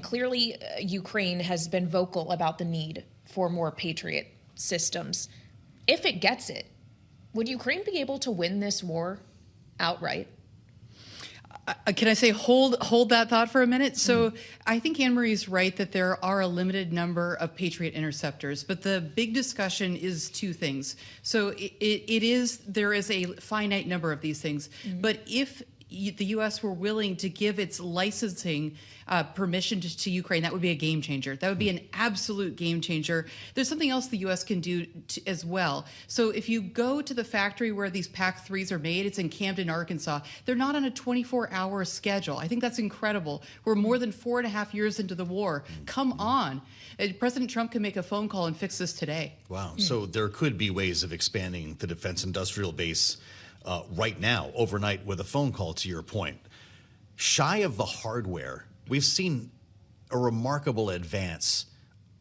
Clearly, Ukraine has been vocal about the need for more Patriot systems. If it gets it, would Ukraine be able to win this war outright? Can I say hold that thought for a minute? So I think Anne-Marie's right that there are a limited number of Patriot interceptors, but the big discussion is two things. So there is a finite number of these things, but if the U.S. were willing to give its licensing permission to Ukraine, that would be a game changer. That would be an absolute game changer. There's something else the U.S. can do as well. So if you go to the factory where these PAC-3s are made, it's in Camden, Arkansas. They're not on a 24-hour schedule. I think that's incredible. We're more than 4.5 years into the war. Come on. President Trump can make a phone call and fix this today. Wow. So there could be ways of expanding the defense industrial base right now, overnight, with a phone call, to your point. Shy of the hardware, we've seen a remarkable advance,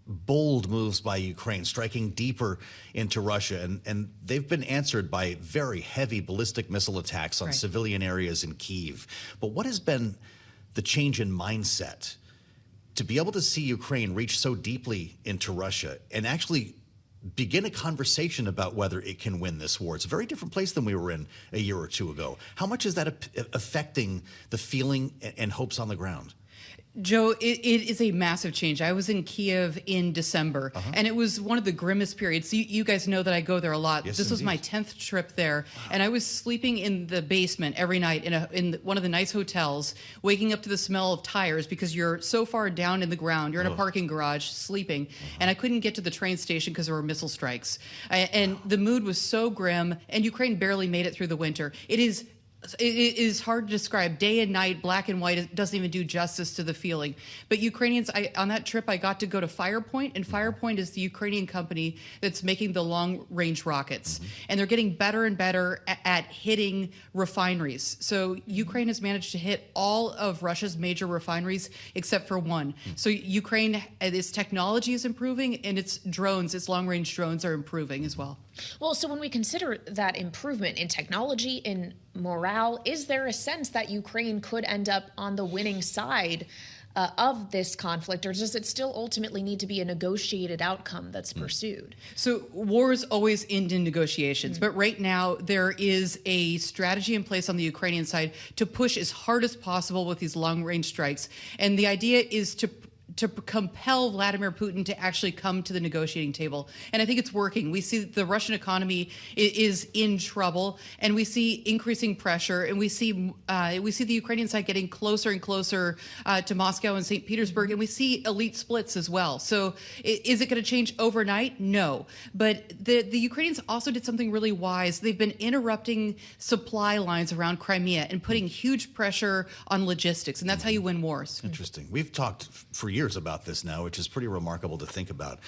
bold moves by Ukraine, striking deeper into Russia, and they've been answered by very heavy ballistic missile attacks on civilian areas in Kyiv. But what has been the change in mindset to be able to see Ukraine reach so deeply into Russia and actually begin a conversation about whether it can win this war? It's a very different place than we were in a year or two ago. How much is that affecting the feeling and hopes on the ground? Joe, it is a massive change. I was in Kiev in December, and it was one of the grimmest periods. You guys know that I go there a lot. Yes, this was my 10th trip there, and I was sleeping in the basement every night in one of the nice hotels, waking up to the smell of tires because you're so far down in the ground. You're in a parking garage sleeping, and I couldn't get to the train station because there were missile strikes. And the mood was so grim, and Ukraine barely made it through the winter. It is hard to describe. Day and night, black and white, it doesn't even do justice to the feeling. But Ukrainians, on that trip, I got to go to Firepoint, and Firepoint is the Ukrainian company that's making the long-range rockets. And they're getting better and better at hitting refineries. So Ukraine has managed to hit all of Russia's major refineries except for one. So Ukraine, its technology is improving, and its drones, its long-range drones are improving as well. Well, so when we consider that improvement in technology, in morale, is there a sense that Ukraine could end up on the winning side of this conflict, or does it still ultimately need to be a negotiated outcome that's pursued? So wars always end in negotiations, but right now there is a strategy in place on the Ukrainian side to push as hard as possible with these long-range strikes, and the idea is to compel Vladimir Putin to actually come to the negotiating table. And I think it's working. We see the Russian economy is in trouble, and we see increasing pressure, and we see the Ukrainian side getting closer and closer to Moscow and St. Petersburg, and we see elite splits as well. So is it going to change overnight? No. But the Ukrainians also did something really wise. They've been interrupting supply lines around Crimea and putting huge pressure on logistics, and that's how you win wars. Interesting. We've talked for years about this now, which is pretty remarkable to think about.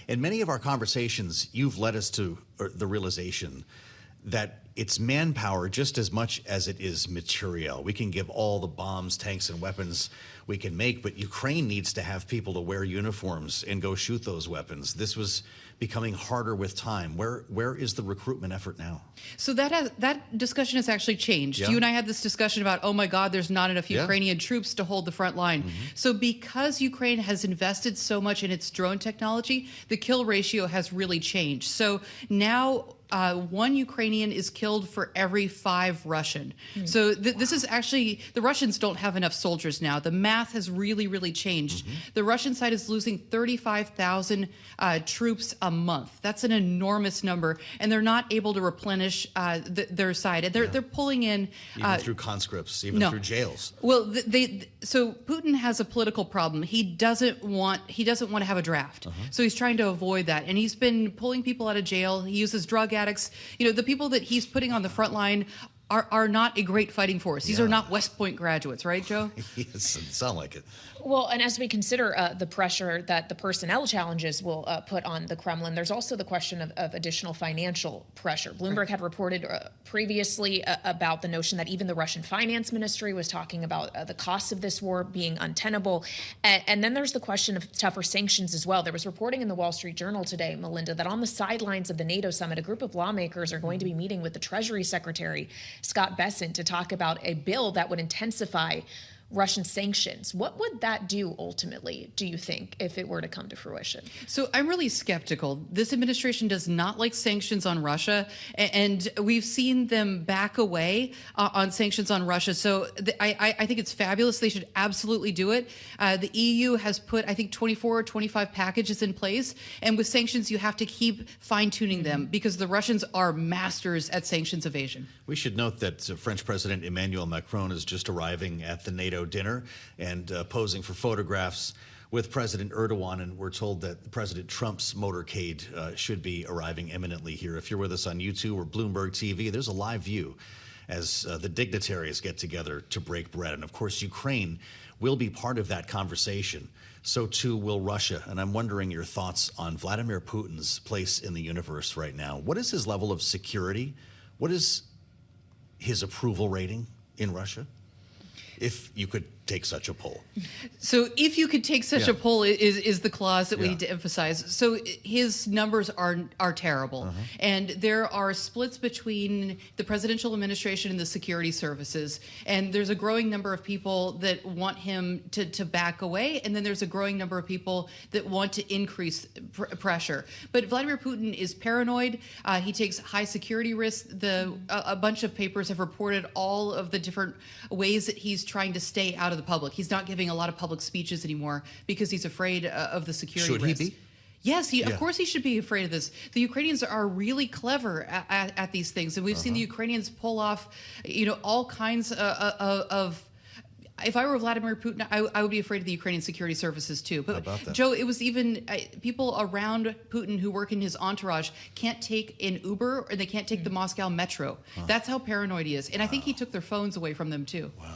In many of our conversations, you've led us to the realization that it's manpower just as much as it is material. We can give all the bombs, tanks, and weapons we can make, but Ukraine needs to have people to wear uniforms and go shoot those weapons. This was becoming harder with time. Where is the recruitment effort now? So that discussion has actually changed. You and I had this discussion about, oh my God, there's not enough Ukrainian troops to hold the front line. So because Ukraine has invested so much in its drone technology, the kill ratio has really changed. So now one Ukrainian is killed for every 5 Russian. So this is actually, the Russians don't have enough soldiers now. The math has really, really changed. The Russian side is losing 35,000 troops a month. That's an enormous number, and they're not able to replenish their side. And they're pulling in even through conscripts, even through jails. Well, so Putin has a political problem. He doesn't want to have a draft. So he's trying to avoid that, and he's been pulling people out of jail. He uses drug addicts. You know, the people that he's putting on the front line are not a great fighting force. These are not West Point graduates, right, Joe? Yes, it sounds like it. Well, and as we consider the pressure that the personnel challenges will put on the Kremlin, there's also the question of additional financial pressure. Bloomberg had reported previously about the notion that even the Russian finance ministry was talking about the costs of this war being untenable. And then there's the question of tougher sanctions as well. There was reporting in the Wall Street Journal today, Melinda, that on the sidelines of the NATO summit, a group of lawmakers are going to be meeting with the Treasury Secretary, Scott Bessent, to talk about a bill that would intensify Russian sanctions. What would that do ultimately, do you think, if it were to come to fruition? So I'm really skeptical. This administration does not like sanctions on Russia, and we've seen them back away on sanctions on Russia. So I think it's fabulous. They should absolutely do it. The EU has put, I think, 24 or 25 packages in place, and with sanctions, you have to keep fine-tuning them because the Russians are masters at sanctions evasion. We should note that French President Emmanuel Macron is just arriving at the NATO dinner and posing for photographs with President Erdogan, and we're told that President Trump's motorcade should be arriving imminently here. If you're with us on YouTube or Bloomberg TV, there's a live view as the dignitaries get together to break bread. And of course, Ukraine will be part of that conversation. So too will Russia. And I'm wondering your thoughts on Vladimir Putin's place in the universe right now. What is his level of security? What is his approval rating in Russia, if you could take such a poll? So if you could take such a poll is the clause that we need to emphasize. So his numbers are terrible. And there are splits between the presidential administration and the security services. And there's a growing number of people that want him to back away. And then there's a growing number of people that want to increase pressure. But Vladimir Putin is paranoid. He takes high security risks. A bunch of papers have reported all of the different ways that he's trying to stay out of the public. He's not giving a lot of public speeches anymore because he's afraid of the security Should risk. he be? Yes, of course he should be afraid of this. The Ukrainians are really clever at these things, and we've seen the Ukrainians pull off, all kinds of. If I were Vladimir Putin, I would be afraid of the Ukrainian security services too. But about that? Joe, it was even people around Putin who work in his entourage can't take an Uber or they can't take the Moscow metro. That's how paranoid he is, and I think he took their phones away from them too. Wow.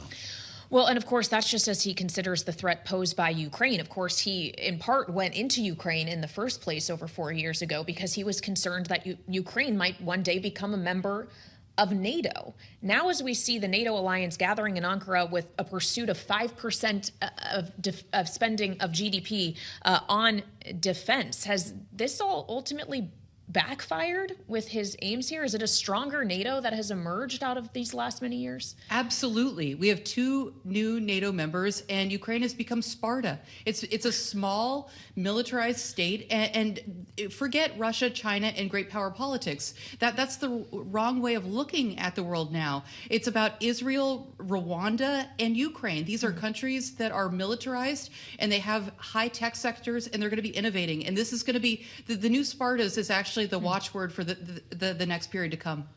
Well, and of course, that's just as he considers the threat posed by Ukraine. Of course, he in part went into Ukraine in the first place over 4 years ago because he was concerned that Ukraine might one day become a member of NATO. Now, as we see the NATO alliance gathering in Ankara with a pursuit of 5% of spending of GDP on defense, has this all ultimately backfired with his aims here? Is it a stronger NATO that has emerged out of these last many years? Absolutely. We have 2 new NATO members, and Ukraine has become Sparta. It's a small, militarized state, and forget Russia, China, and great power politics. That's the wrong way of looking at the world now. It's about Israel, Rwanda, and Ukraine. These are countries that are militarized, and they have high-tech sectors, and they're going to be innovating. And this is going to be, the new Spartas is actually the watchword for the next period to come.